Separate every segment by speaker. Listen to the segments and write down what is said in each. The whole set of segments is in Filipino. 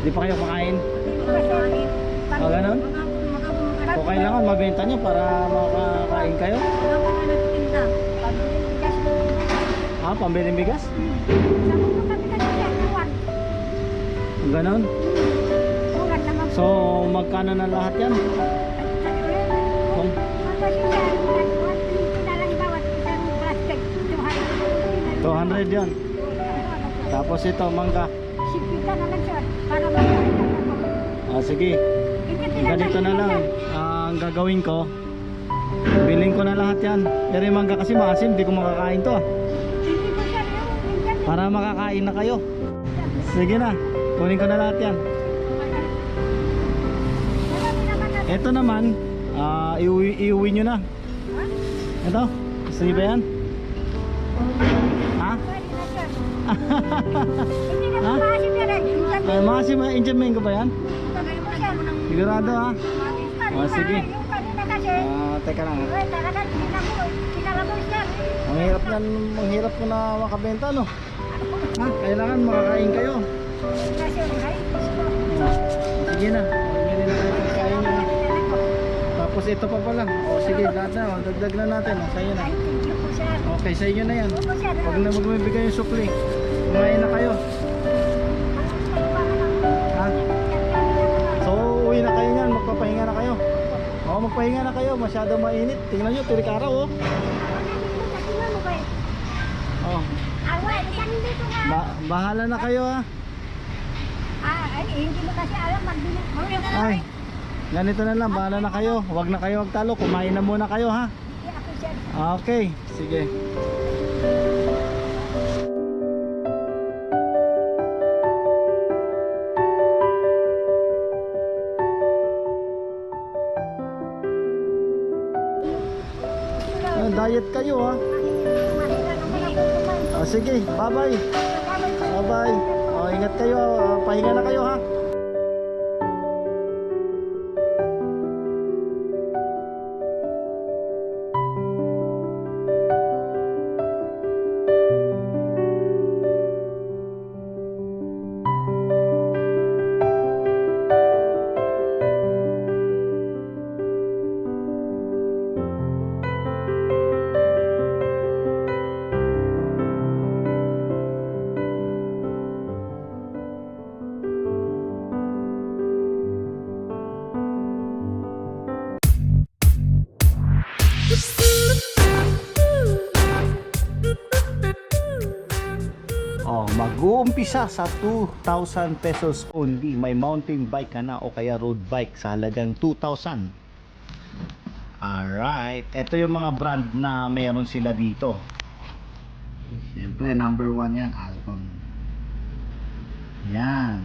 Speaker 1: Di pa kayo kakain?
Speaker 2: Kasi,
Speaker 1: O, ganun? O, kailangan mabenta nyo para makakain kayo? Ah, pambiling bigas? Ganon? So, magkano na lahat yan? Kung 200 yan. Tapos ito, mangga. Ah, sige. Ganito na lang. Ang gagawin ko, bilhin ko na lahat yan. Pero yung mangga kasi maasim, di ko makakain to. Para makakain na kayo. Sige na, kunin ko na lahat yan. Ito naman, iuwi nyo na. Ito, gusto niyo ba yan? Ha? Ha? Maasim, Indian mango ba yan? Sigurado ha? O sige. Teka lang. Ang hirap ko na makabenta, no? Ha? Kailangan makakain kayo. Sige na, bumili na kayo pagkain nyo na. Tapos ito pa pala. O sige, lahat na. Dagdag na natin. O, sa'yo na. Okay, sa inyo na yan. Huwag na magbibigay yung supli. Kumain na kayo. Ha? So, uwi na kayo niyan. Magpapahinga na kayo. O, magpahinga na kayo. Masyado mainit. Tingnan nyo, tirik araw, oh. Oh. Bahala na kayo, ha.
Speaker 2: Hindi mo kasi alam magbili.
Speaker 1: Ay, ganito na lang. Bahala na kayo. Huwag na kayo magtalo. Kumain na muna kayo, ha. Okay, sige. Diet kayo, ha. Sige, bye-bye. Bye-bye. Ingat kayo. Pahinga na kayo, ha. Mag-uumpisa sa 2,000 pesos only. May mountain bike ka na o kaya road bike sa halagang 2,000. Alright, ito yung mga brand na meron sila dito. Siyempre number 1 yan, Alcon. Yan,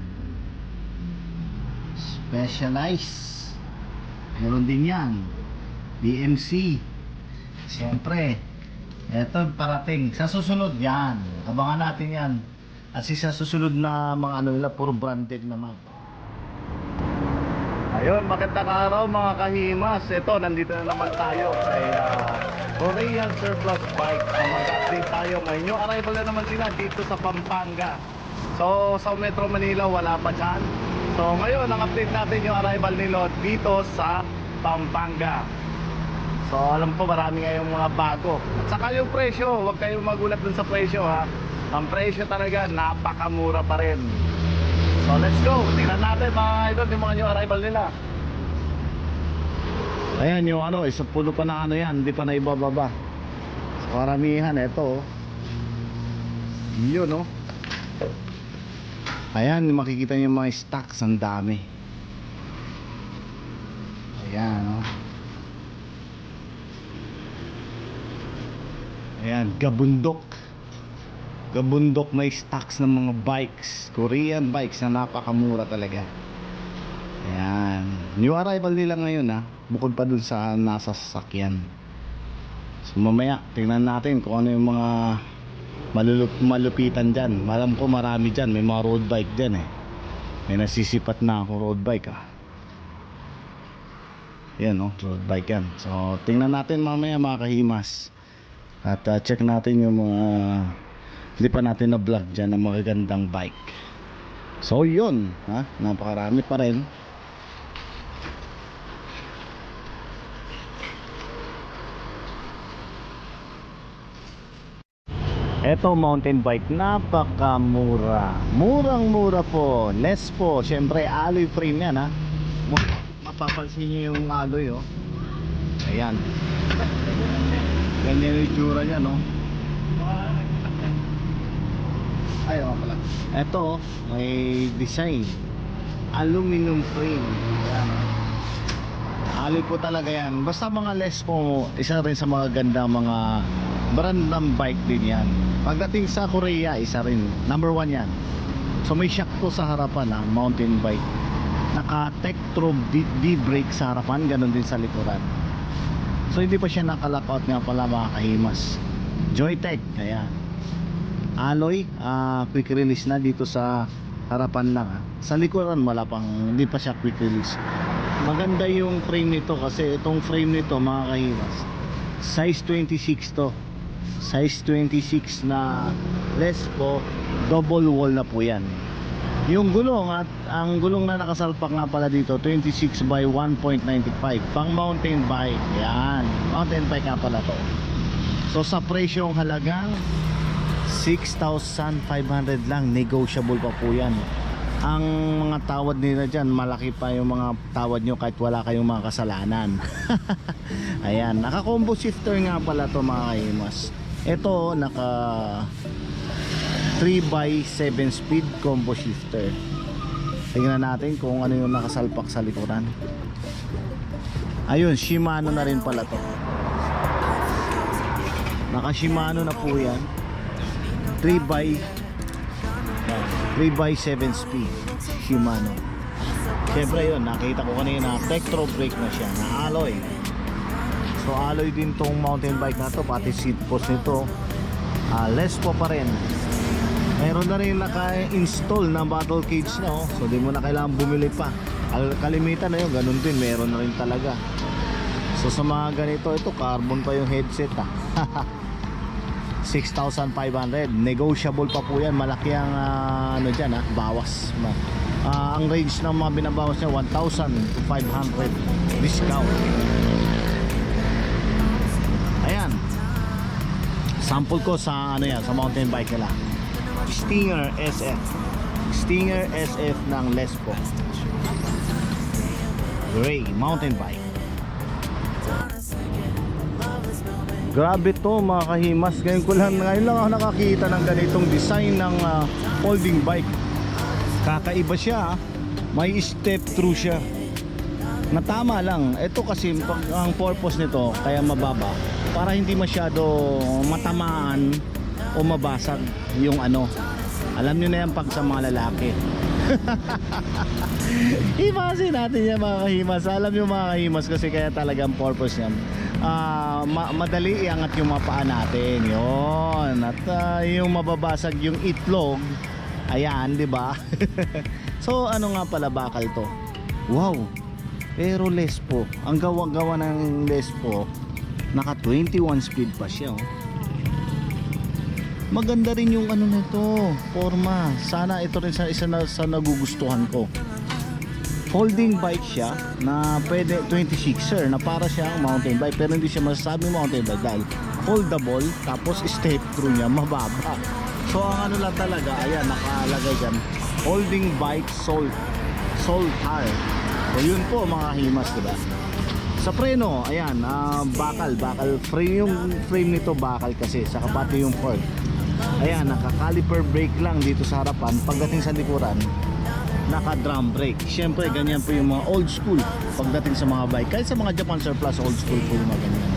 Speaker 1: Specialized. Meron din yan, BMC. Siyempre ito parating sa susunod yan. Abangan natin yan. At sa susunod na mga ano nila, puro branded naman. Ayun, magandang araw mga kahimas. Ito, nandito na naman tayo kay Korean Surplus Bike. Mag-update tayo. May new arrival na naman sila dito sa Pampanga. So, sa Metro Manila, wala pa dyan. So, ngayon, ang update natin yung arrival nila dito sa Pampanga. So, alam po marami ngayong mga bago. At saka yung presyo, huwag kayong magulat dun sa presyo, ha. Ang presyo talaga, napakamura pa rin. So, let's go. Tingnan natin mga idol, yung mga new arrival nila. Ayan yung ano, isang puno pa na ano yan, hindi pa na ibababa. So, karamihan, eto. Yun, no. Ayan, makikita nyo yung mga stocks, ang dami. Ayan, no. Ayan, Gabundok. Gabundok may stocks ng mga bikes, Korean bikes na napakamura talaga. Ayan, new arrival nila ngayon, ha. Bukod pa dun sa nasa sasakyan. So mamaya tingnan natin kung ano yung mga malupitan dyan. Alam ko marami dyan, may mga road bike dyan, eh. May nasisipat na ako road bike, ha. Yan, no, road bike yan. So tingnan natin mamaya mga kahimas. At check natin yung mga hindi pa natin na vlog dyan ng mga gandang bike. So yun, ha? Napakarami pa rin. Eto mountain bike, napakamura. Murang-mura po. Less po. Siyempre alloy frame yan, ha. Mapapansin nyo yung alloy, oh. Ayan. Ganyan yung itsura niya, no. Ay, ako pala. Eto, oh, may design. Aluminum frame. Ayan. Alloy po talaga yan. Basta mga less po, isa rin sa mga ganda mga brand ng bike din yan. Pagdating sa Korea, isa rin. Number 1 yan. So may shock to sa harapan, ha, mountain bike. Naka Tektro D-brake sa harapan, ganun din sa likuran. So hindi pa siya nakalockout nga pala mga kahimas. Joytech, kaya alloy, quick release na dito sa harapan lang, ha. Sa likuran wala pang, hindi pa siya quick release. Maganda yung frame nito kasi itong frame nito mga kahimas, size 26 to. Size 26 na less po, double wall na po yan. Yung gulong, at ang gulong na nakasalpak nga pala dito 26 by 1.95, pang mountain bike. Yan, mountain bike nga pala to. So sa presyong halagang 6,500 lang, negotiable pa po yan. Ang mga tawad nila dyan, malaki pa yung mga tawad nyo kahit wala kayong mga kasalanan. Ayan, naka combo shifter nga pala to mga kahimas. Ito naka 3x7 speed combo shifter. Tingnan natin kung ano yung nakasalpak sa likuran. Ayun, Shimano na rin pala to. Naka Shimano na po yan. 3x7 speed Shimano. Siyempre yun, nakita ko kanina Tektro brake na siya, na alloy. So alloy din tong mountain bike na to, pati seat post nito less po pa rin. Meron na rin naka-install na battle cage na, oh. So di mo na kailangan bumili pa. Kalimitan na yun, ganun din, meron na rin talaga. So sa mga ganito, ito carbon pa yung headset, 6,500, negotiable pa po yan. Malaki ang ano dyan, bawas. Ang range ng mga binabawas niya 1,000 to 500 discount. Ayan, sample ko sa ano yan, sa mountain bike nila, Stinger SF. Stinger SF ng Lespo gray mountain bike. Grabe to mga kahimas. Ngayon lang ako nakakita ng ganitong design ng folding bike. Kakaiba siya, may step through siya. Natama lang. Ito kasi ang purpose nito kaya mababa, para hindi masyado matamaan o mabasag yung ano. Alam nyo na yan pag sa mga lalaki. Imasin natin yan mga kahimas. Alam nyo mga kahimas kasi kaya talagang purpose yan, madali iangat yung mga paa natin. Yun. At yung mababasag yung itlog, ayan, di ba? So ano nga pala bakal to? Wow. Pero Lespo, ang gawa-gawa ng Lespo, naka 21 speed pa siya, oh. Maganda rin yung ano nito, forma. Sana ito rin sa isa na sa nagugustuhan ko. Folding bike siya na pwede 26er na para siyang mountain bike, pero hindi siya masasabing mountain bike dahil foldable, tapos step through niya mababa. So ang ano lang talaga, ayan, nakalagay dyan, folding bike salt tire. So yun po mga himas, diba? Sa preno, ayan, bakal frame, yung frame nito bakal kasi, saka pati yung fork. Ayan, naka caliper brake lang dito sa harapan. Pagdating sa likuran, naka drum brake. Siyempre ganyan po yung mga old school pagdating sa mga bike, kahit sa mga Japan Surplus old school po yung mga ganyan.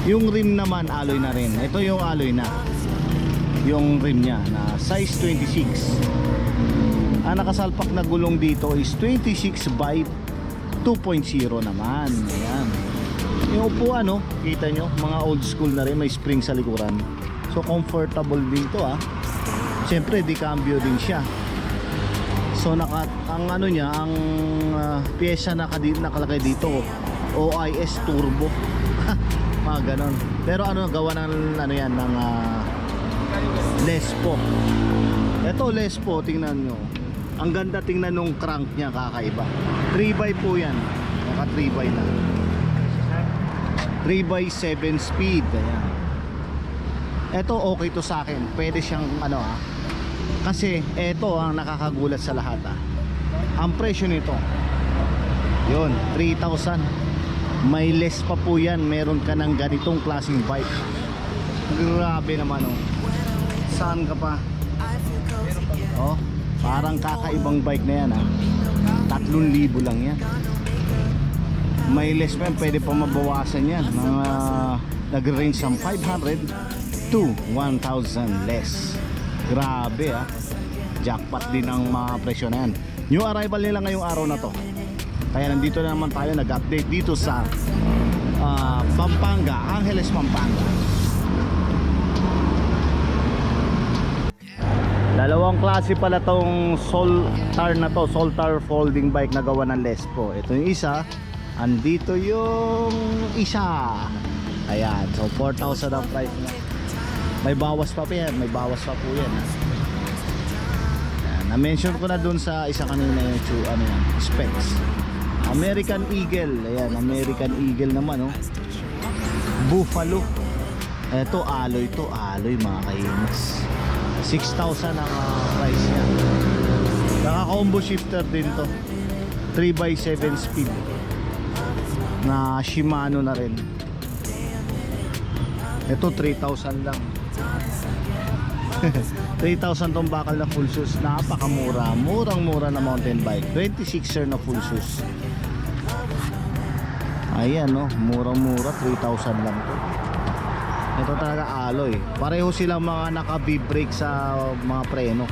Speaker 1: Yung rim naman alloy na rin. Ito yung alloy na, yung rim nya na size 26. Ang nakasalpak na gulong dito is 26 by 2.0 naman. Ayan. Yung upuan, no, kita nyo, mga old school na rin, may spring sa likuran. So comfortable din to, siyempre di cambio din siya. So ang ano niya, ang pyesa nakalagay dito, OIS turbo. Mga ganon. Pero ano, gawa ng ano yan, ng Lespo. Ito Les po, tingnan nyo. Ang ganda tingnan nung crank niya, kakaiba. 3x po yan. Naka 3x na. 3x7 speed. Ayan. Ito okay to sa akin. Pwede siyang ano kasi ito ang nakakagulat sa lahat Ang presyo nito, yun, 3,000. May less pa po yan. Meron ka ng ganitong klaseng bike. Grabe naman Saan ka pa? Parang kakaibang bike na yan 3,000 lang yan. May less pa yan, pwede pa mabawasan yan. Mga nag-range ng 500 to 1,000 less. Grabe jackpot din ang mga presyo na yan. New arrival nila ngayong araw na to. Kaya nandito na naman tayo, nag-update dito sa Pampanga, Angeles, Pampanga. Dalawang klase pala tong Soltar na to, Soltar folding bike na gawa ng Lespo. Ito yung isa, andito yung isa. Ayan, so 4,000 ang price na. May bawas pa yan, may bawas pa po yan. Ayan, na-mention ko na dun sa isa kanina yung specs. American Eagle, ayan, American Eagle naman Buffalo. Ito alloy mga kahimas. 6,000 ang price niya. Naka-combo shifter din to. 3x7 speed. Na Shimano na rin. Ito 3,000 lang. 3,000 tong bakal na full shoes. Napakamura. Murang-mura na mountain bike. 26er na full shoes. Ayan murang-mura, 3,000 lang to. Ito talaga alloy. Pareho silang mga naka-V-brake sa mga preno.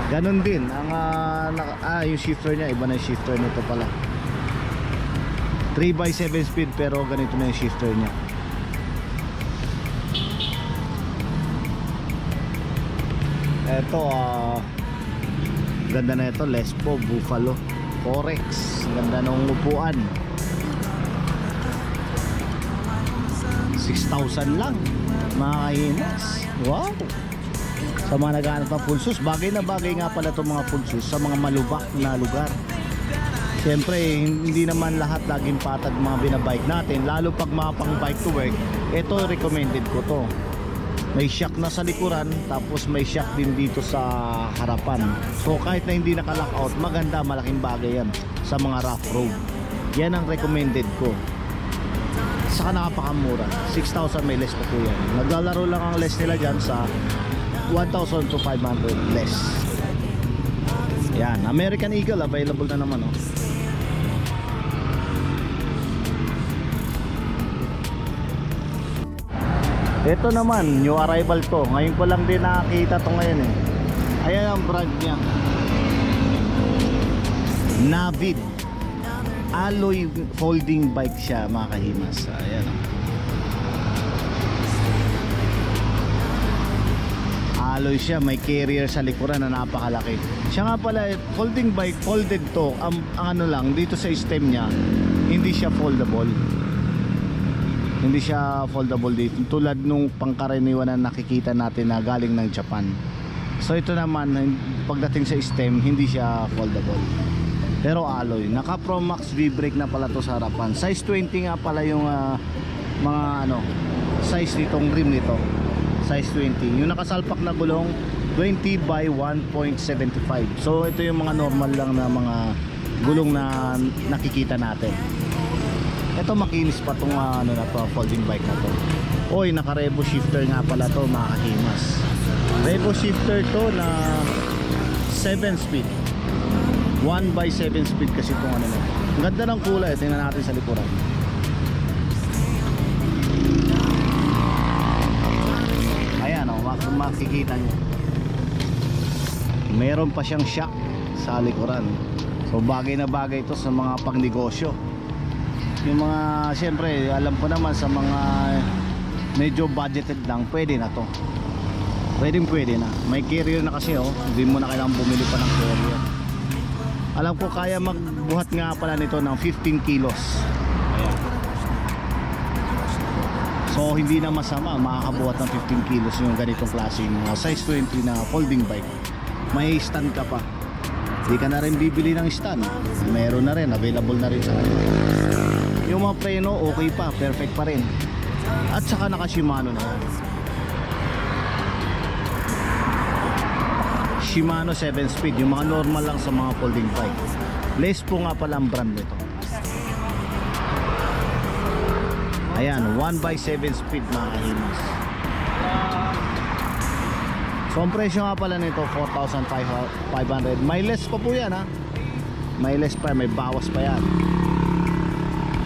Speaker 1: Ganon din ang yung shifter niya, iba na yung shifter nito pala. 3x7 speed pero ganito na yung shifter niya. Ito ganda na ito, Lespo Buffalo Forex. Ganda nung upuan. 6,000 lang mga kahinas. Wow, sa mga naghahanap ng full shoes, bagay na bagay nga pala itong mga full shoes sa mga malubak na lugar. Siyempre hindi naman lahat laging patag mga binabike natin, lalo pag mga pang bike to work. Ito recommended ko to. May shock na sa likuran, tapos may shock din dito sa harapan. So kahit na hindi naka-lockout, maganda, malaking bagay yan sa mga rough road. Yan ang recommended ko. Saka napakamura, 6,000 may less pa po yan. Naglalaro lang ang less nila dyan sa 1,000 to 500 less. Yan, American Eagle available na naman Ito naman, new arrival to. Ngayon ko lang din nakakita to ngayon Ayan ang brand niya, Navid. Alloy folding bike siya mga kahimas. Ayan alloy siya, may carrier sa likuran na napakalaki. Siya nga pala folding bike, folded to. Ang ano lang dito sa stem niya, hindi siya foldable. Hindi siya foldable dito, tulad nung pangkaraniwan na nakikita natin na galing ng Japan. So ito naman, pagdating sa stem, hindi siya foldable. Pero alloy, naka Pro Max V-brake na pala to sa harapan. Size 20 nga pala yung mga size nitong rim nito. Size 20. Yung nakasalpak na gulong 20 by 1.75. So ito yung mga normal lang na mga gulong na nakikita natin. Ito makinis pa tong na to, folding bike na to. Oy, naka revo shifter nga pala to mga kahimas. Revo shifter to na 7 speed. 1x7 speed kasi itong na. Ang ganda ng kulay, tingnan natin sa likuran. Ayan makikita nyo. Meron pa siyang shock sa likuran. So bagay na bagay ito sa mga pangnegosyo. Yung mga, siyempre alam ko naman sa mga medyo budgeted lang, pwede na to. Pwede na. May carrier na kasi hindi mo na kailangan bumili pa ng carrier. Alam ko kaya magbuhat nga pala nito ng 15 kilos. Ayan. So
Speaker 3: So hindi na masama, makakabuhat ng 15 kilos yung ganitong klaseng size 20 na folding bike. May stand ka pa. Hindi ka na rin bibili ng stand. Meron na rin, available na rin sa kanila. Yung mga preno, okay pa, perfect pa rin. At saka naka Shimano na yan. Shimano 7 speed, yung mga normal lang sa mga folding bike. Lespo nga pala ang brand nito. Ayan, 1x7 speed mga kahimas. So ang presyo nga pala nito 4,500. May less pa po yan ha. May less pa, may bawas pa yan.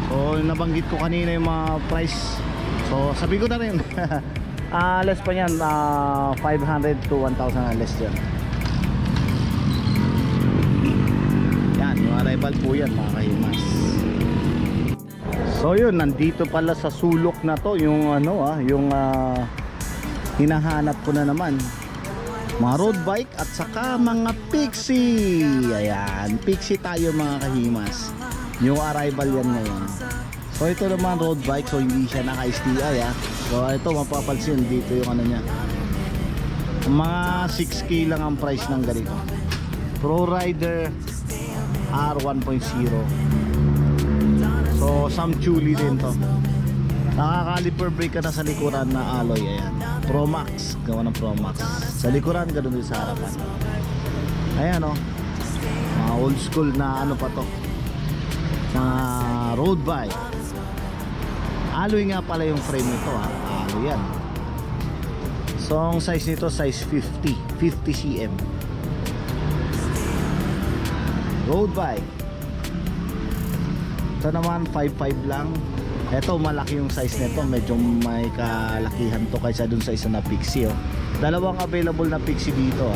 Speaker 3: So nabanggit ko kanina yung mga price. So sabi ko na rin less pa yan, 500 to 1,000 less yan. Yan, yung arrival po yan mga kahimas. So yun, nandito pala sa sulok na to yung yung hinahanap ko na naman. Mga road bike at saka mga Pixie. Ayan, Pixie tayo mga kahimas. Yung arrival yan ngayon. So ito naman road bike, so hindi siya naka-STI So ito mapapansin dito yung ano niya. Mga 6K lang ang price ng ganito. Pro Rider R1.0. So some chuli din to. Nakaka-caliper brake ka na sa likuran na alloy. Ayan, Pro Max, gawa ng Pro Max. Sa likuran, ganoon din sa harapan. Ayan mga old school na ano pa to, mga road bike. Alloy nga pala yung frame nito alloy yan. So ang size nito size 50 cm road bike. Ito naman 5.5 lang. Ito malaki yung size nito, medyo may kalakihan to kaysa dun sa isa na Pixie Dalawang available na Pixie dito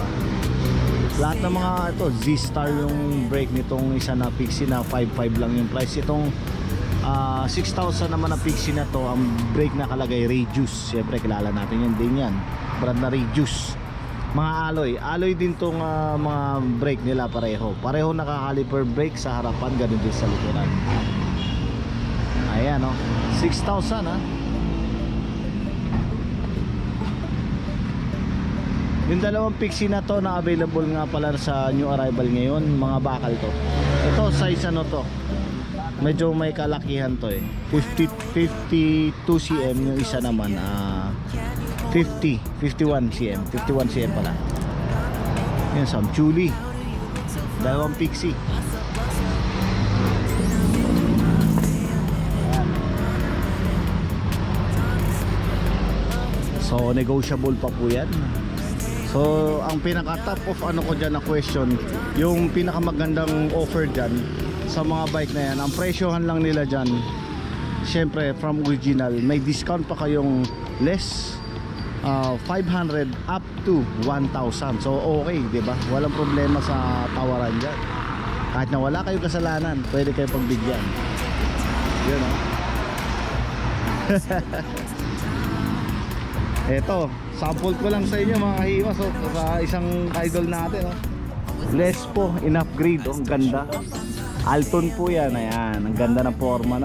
Speaker 3: Lahat ng mga ito Z-Star yung brake nitong isa na Pixie na 5.5 lang yung price. Itong 6,000 naman na Pixie na to, ang brake nakalagay Radius. Siyempre kilala natin yan din yan, brand na Radius. Mga alloy din tong mga brake nila pareho naka-caliper brake sa harapan, ganun din sa likuran. Ayan 6,000 Yung dalawang Pixie na to na available nga pala sa new arrival ngayon, mga bakal to. Ito size to, medyo may kalakihan to 52 cm. Yung isa naman 51 cm pala. Yan, some chuli. Dalawang Pixie. So negotiable pa po yan. So ang pinaka top of ko dyan na question, yung pinakamagandang offer dyan sa mga bike na yan, ang presyohan lang nila dyan, syempre from original, may discount pa kayong less 500 up to 1,000. So okay, diba? Walang problema sa tawaran dyan. Kahit na wala kayong kasalanan, pwede kayo pagbigyan. Yun Eto, sample ko lang sa inyo mga kahimas sa isang idol natin Lespo in upgrade ang ganda. Alton po yan, ayan, ang ganda ng forma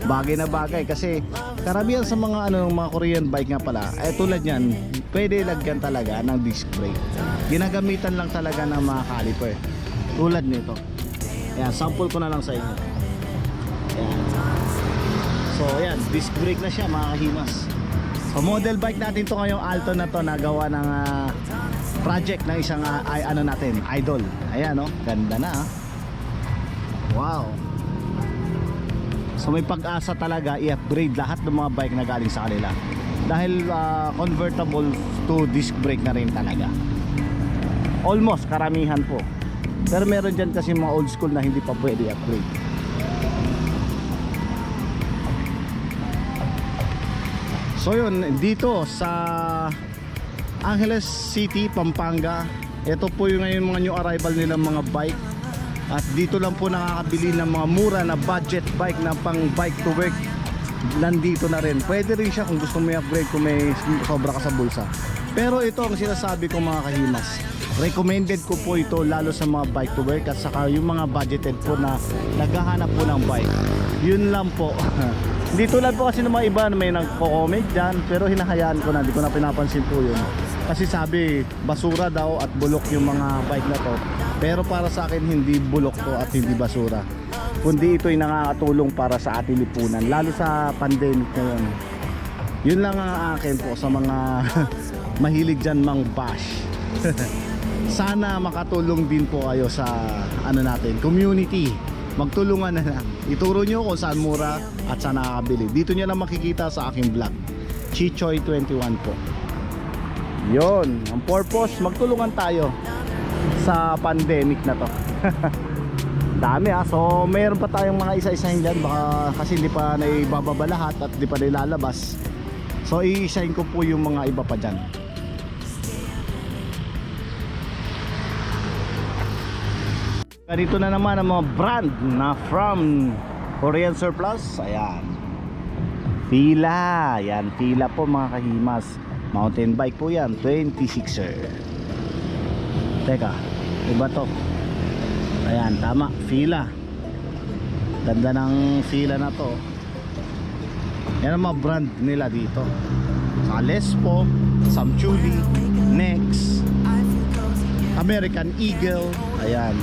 Speaker 3: Bagay na bagay kasi karamihan sa mga mga Korean bike nga pala, tulad yan, pwede lagyan talaga ng disc brake. Ginagamitan lang talaga ng mga caliper. Tulad nito. Ayan, sample ko na lang sa inyo. Ayan. So ayan, disc brake na siya mga kahimas. So model bike natin to ngayong Alton na to, nagawa ng project ng isang natin, idol. Ayan ganda na Wow. So may pag-asa talaga i-upgrade lahat ng mga bike na galing sa kanila. Dahil convertible to disc brake na rin talaga. Almost karamihan po. Pero meron dyan kasi mga old school na hindi pa pwede i-upgrade. So yun, dito sa Angeles City, Pampanga, ito po yung ngayon mga new arrival nilang mga bike. At dito lang po nakakabili ng mga mura na budget bike na pang bike to work. Nandito na rin. Pwede rin siya kung gusto mo i-upgrade, kung may sobra ka sa bulsa. Pero ito ang sinasabi ko mga kahimas, recommended ko po ito lalo sa mga bike to work at saka yung mga budgeted po na naghahanap po ng bike. Yun lang po. Hindi tulad po kasi ng mga iba na may nagko-comment dyan, pero hinahayaan ko na, hindi ko na pinapansin po yun. Kasi sabi, basura daw at bulok yung mga bike na to. Pero para sa akin, hindi bulok to at hindi basura. Kundi ito'y nakakatulong para sa ating lipunan, lalo sa pandemic ngayon. Yun lang ang akin po sa mga mahilig dyan mang bash. Sana makatulong din po kayo sa ano natin, community. Magtulungan na lang. Ituro nyo kung saan mura at saan nakakabili. Dito nyo lang makikita sa aking vlog, Chichoy21 po. Yun, ang purpose, magtulungan tayo sa pandemic na to. Dami so mayroon pa tayong mga isa-isahin dyan. Baka kasi hindi pa naibababa lahat at hindi pa nilalabas. So i-isahin ko po yung mga iba pa dyan. Dito na naman ang mga brand na from Korean Surplus. Ayan, Fila. Ayan, Fila po mga kahimas. Mountain bike po yan, 26er. Teka, iba to. Ayan, tama, Fila. Ganda ng Fila na to. Yan ang mga brand nila dito. Sa Lespo, Samchuli, Nex, American Eagle. Ayan.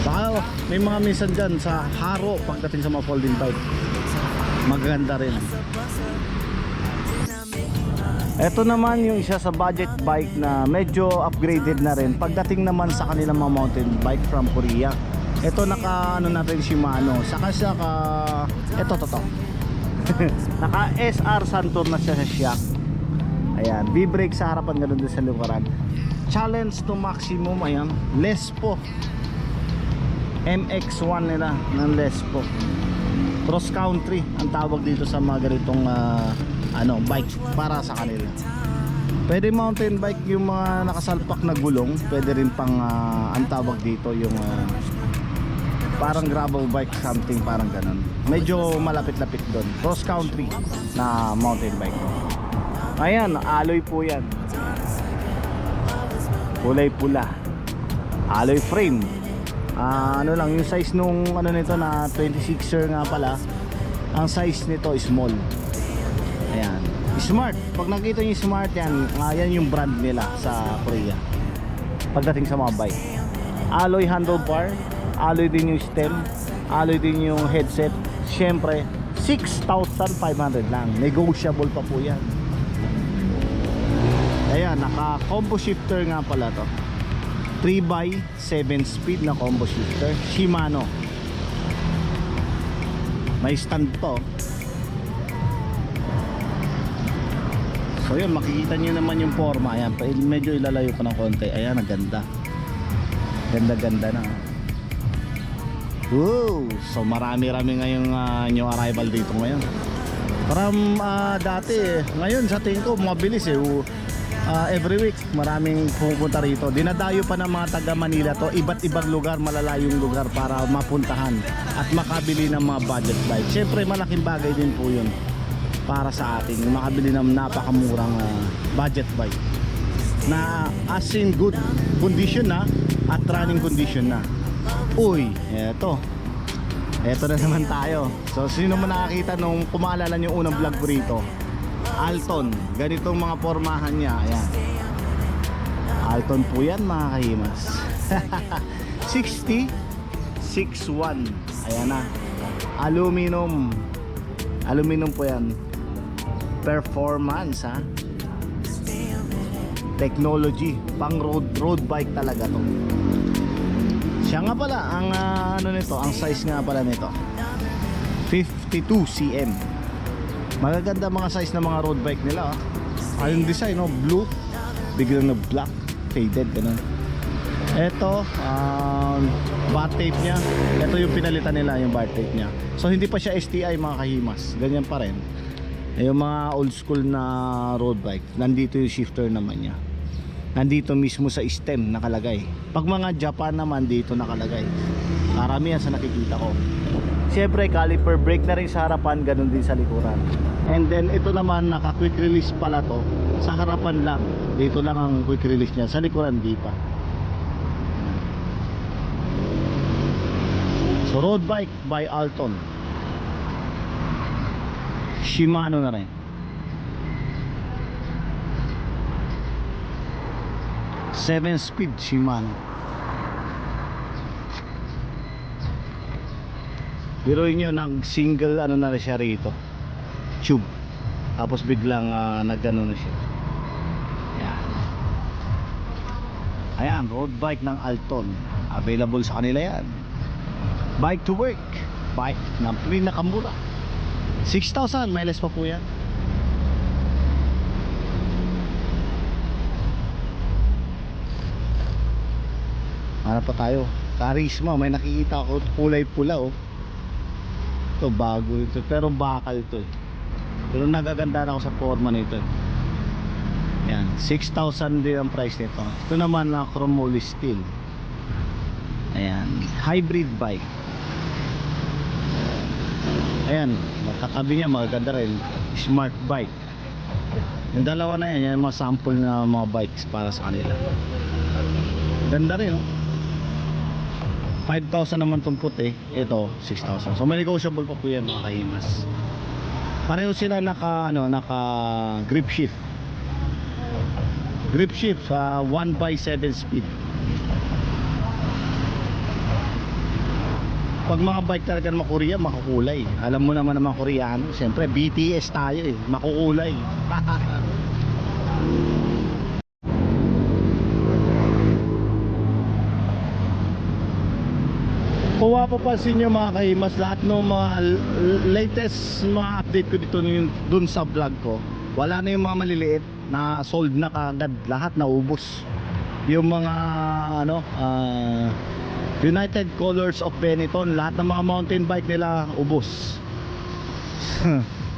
Speaker 3: Baka may mga minsan dyan sa Haro pagdating sa mga folding bike. Maganda rin. Ito naman yung isa sa budget bike na medyo upgraded na rin pagdating naman sa kanilang mga mountain bike from Korea. Ito naka ano na rin Shimano. Saka siya ka ito to. Naka SR Santur na siya sa shock. Ayan, V-brake sa harapan, ganoon din sa likuran. Challenge to maximum. Ayan, Lespo MX1 nila ng Lespo. Cross country ang tawag dito sa mga ganitong bike para sa kanila. Pwede mountain bike yung mga nakasalpak na gulong, pwede rin pang ang tawag dito yung parang gravel bike, something parang ganun. Medyo malapit-lapit doon. Cross country na mountain bike. Ayan, alloy po yan. Kulay pula. Alloy frame. Ano lang yung size nung ano nito na 26er nga pala. Ang size nito is small. Ayan, Smart. Pag nakita niyo Smart yan, yan yung brand nila sa Korea. Pagdating sa mga bike, alloy handlebar, alloy din yung stem, alloy din yung headset. Syempre 6,500 lang. Negotiable pa po yan. Ayan, naka combo shifter nga pala to. 3x7 speed na combo shifter Shimano. May stand to. So yun, makikita nyo naman yung forma. Ayan, medyo ilalayo ko ng konti. Ayan, ang ganda. Ganda-ganda na. Woo! So marami-rami ngayong new arrival dito ngayon. Parang dati, ngayon sa tingin ko mabilis every week maraming pupunta rito. Dinadayo pa ng mga taga Manila to, iba't ibang lugar, malalayong lugar para mapuntahan at makabili ng mga budget bike. Siyempre malaking bagay din po yun para sa atin, makabili ng napakamurang budget bike na as in good condition na at running condition na. Uy, eto na naman tayo. So sino man nakakita nung kumaalala yung unang vlog ko rito, Alton, ganitong mga pormahan niya. Ayan, Alton po yan mga kahimas. 6061. Ayan na, aluminum po yan. Performance technology, pang road bike talaga to. Siya nga pala ang ang size nga pala nito 52 cm. Magaganda mga size ng mga road bike nila. Yung design, blue, biglang na black, faded, ganun. Ito, bar tape niya. Ito yung pinalitan nila, yung bar tape niya. So hindi pa siya STI mga kahimas, ganyan pa rin. Yung mga old school na road bike, nandito yung shifter naman niya. Nandito mismo sa stem nakalagay. Pag mga Japan naman, dito nakalagay. Karamihan sa nakikita ko. Siyempre caliper brake na rin sa harapan, ganun din sa likuran. And then ito naman naka quick release pala to. Sa harapan lang, dito lang ang quick release niya. Sa likuran di pa. So road bike by Alton. Shimano na rin. 7-speed Shimano. Biruin nyo, nag-single ano na rin siya rito, tube. Tapos biglang nag-ano na siya. Ayan. Ayan, road bike ng Alton. Available sa kanila yan. Bike to work. Bike na pinakamura. 6,000, may less pa po yan. Hanap pa tayo. Karisma, may nakikita ako kulay pula oh. Ito bago ito, pero bakal ito eh. Pero nagaganda na ako sa forma nito. Yan, 6,000 din ang price nito. Ito naman na chromoly steel. Ayan, hybrid bike. Ayan, magkatabi niya, magaganda rin. Smart bike. Yung dalawa na yan, yung mga sample na mga bikes para sa kanila. Ganda rin, no? 5,000 naman itong puti. Ito, 6,000. So may negotiable pa po yan, mga kahimas. Pareho sila naka grip shift. Grip shift sa 1x7 speed. Pag mga bike talaga na makorea, makukulay. Alam mo naman ng mga Koreano, siyempre BTS tayo eh, makukulay. Kung mapapansin nyo mga kahimas, lahat ng mga latest mga update ko dito dun sa vlog ko, wala na yung mga maliliit na sold na kagad, lahat naubos. Yung mga ano, United Colors of Benetton, lahat ng mga mountain bike nila ubos.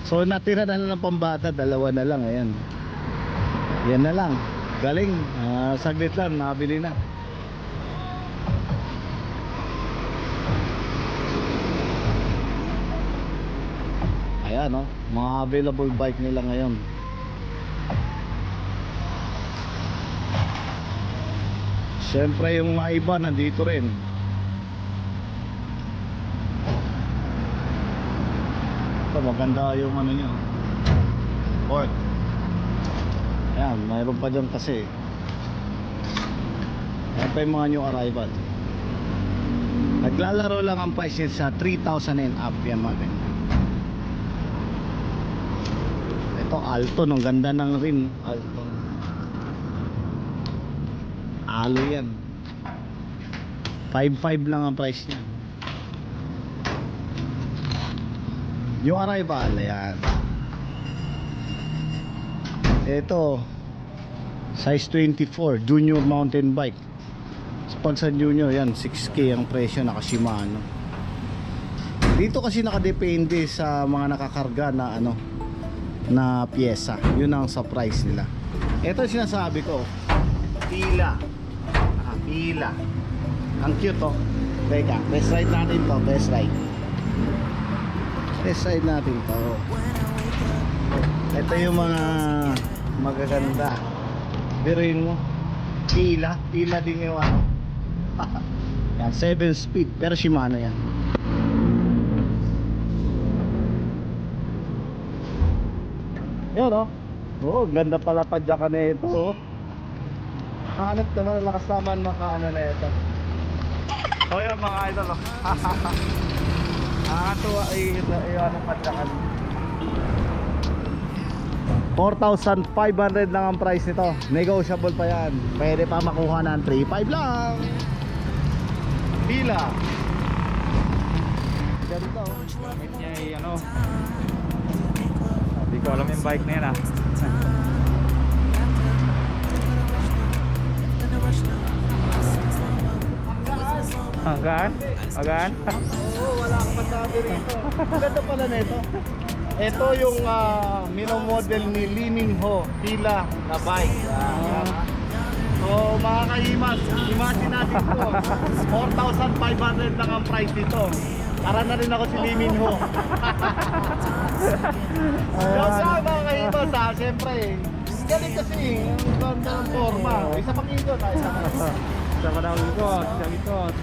Speaker 3: So natira na lang ng pambata, dalawa na lang. Ayan, yan na lang, galing. Saglit lang, nabili na. Ayan no, mga available bike nila ngayon. Siyempre yung mga iba nandito rin. Ito maganda yung ano nyo, port. Ayan, mayroon pa dyan kasi. Ayan pa yung mga new arrival. Naglalaro lang ang price sa 3,000 and up. Yan mga ganyan. Ito Alton, ang ganda ng rim. Alton, alo yan. 5,500 lang ang price niya. Yung arrival, ayan. Ito size 24 junior mountain bike. Pag sa junior yan, 6K ang presyo, naka Shimano. Dito kasi nakadepende sa mga nakakarga na ano, na pyesa. Yun ang sa price nila. Ito sinasabi ko, pila. Pila. Ang cute oh. Teka, best ride natin to, best ride. Best ride natin to. Ito yung mga magaganda. Biruin mo, pila din yung ano. Yan, 7 speed, pero Shimano yan. Yun oh. Oh, ganda pala padjaka na ito oh. Hanap naman, lakas naman makaano na ito. Oh yun mga idol oh. Nakakatuwa ano padjakan. 4,500 lang ang price nito. Negotiable pa yan. Pwede pa makuha ng 3,500 lang. Pila. Ganito oh.
Speaker 4: Gamit niya ay ano, hindi ko alam yung bike na yan ah. Hanggaan? Hanggaan?
Speaker 3: Oo, wala akong masabi rito. Ganda pala nito. Ito yung minomodel ni Lee Min Ho, pila na bike. So mga kahimas, imagine natin to, 4,500 lang ang price nito. Para na rin ako si Lee Min Ho. Yung sa mga kahimas ha, siyempre, galing kasi, ang ganda ng forma. Isa pang ikot ha, isa pang ikot.
Speaker 4: Sa ka ikot, sa ikot.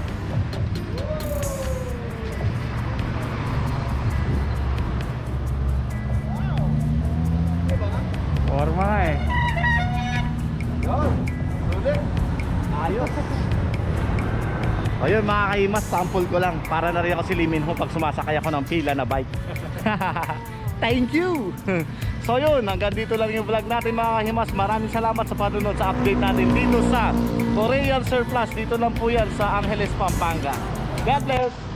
Speaker 3: Ayun mga kahimas, sample ko lang para na rin ako si Lee Min Ho pag sumasakay ako ng pila na bike. Thank you! So yun, hanggang dito lang yung vlog natin mga kahimas. Maraming salamat sa panonood sa update natin dito sa Korean Surplus. Dito lang po yan sa Angeles, Pampanga. God bless!